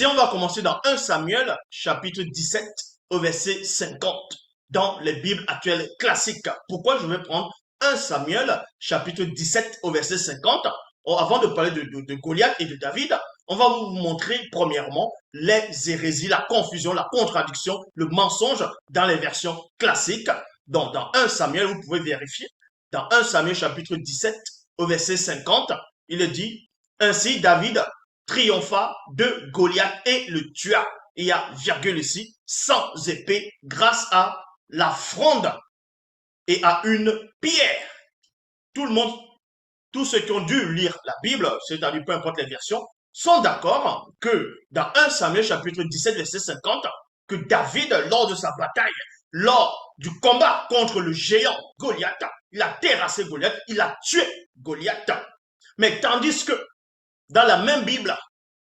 Et on va commencer dans 1 Samuel, chapitre 17, au verset 50, dans les Bibles actuelles classiques. Pourquoi je vais prendre 1 Samuel, chapitre 17, au verset 50? Avant de parler de Goliath et de David, on va vous montrer premièrement les hérésies, la confusion, la contradiction, le mensonge dans les versions classiques. Donc, dans 1 Samuel, vous pouvez vérifier. Dans 1 Samuel, chapitre 17, au verset 50, il est dit, ainsi David triompha de Goliath et le tua. Il y a virgule ici, sans épée, grâce à la fronde et à une pierre. Tout le monde, tous ceux qui ont dû lire la Bible, c'est-à-dire peu importe les versions, sont d'accord que dans 1 Samuel chapitre 17 verset 50, que David, lors de sa bataille, lors du combat contre le géant Goliath, il a terrassé Goliath, il a tué Goliath. Mais tandis que dans la même Bible,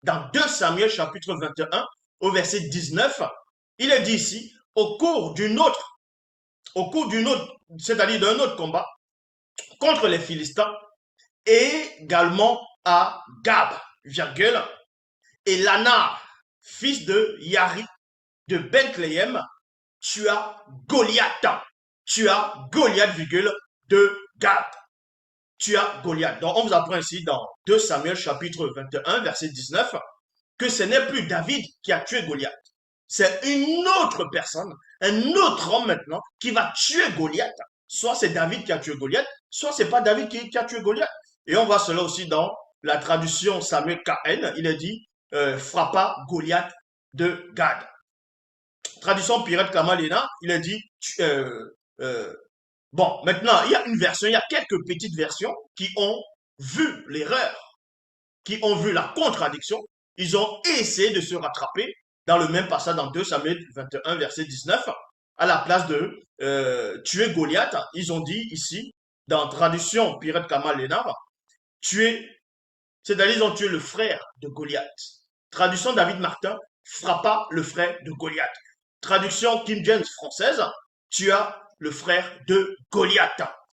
dans 2 Samuel chapitre 21, au verset 19, il est dit ici, c'est-à-dire d'un autre combat contre les Philistins, et également à Gab, virgule, et Lanar, fils de Yari, de Bethléem, tu as Goliath, virgule, de Gab. Tu as Goliath. Donc, on vous apprend ici dans 2 Samuel chapitre 21, verset 19, que ce n'est plus David qui a tué Goliath. C'est une autre personne, un autre homme maintenant qui va tuer Goliath. Soit c'est David qui a tué Goliath, soit c'est pas David qui a tué Goliath. Et on voit cela aussi dans la traduction Samuel KN. Il est dit frappa Goliath de Gad. Traduction Pirate Kamalena, il est dit bon, maintenant, il y a une version, il y a quelques petites versions qui ont vu l'erreur, qui ont vu la contradiction. Ils ont essayé de se rattraper dans le même passage dans 2 Samuel 21, verset 19. À la place de tuer Goliath, ils ont dit ici, dans traduction Pirate Kamal Lénard, tuer, c'est-à-dire ils ont tué le frère de Goliath. Traduction David Martin, frappa le frère de Goliath. Traduction King James française, tua le frère de Goliath.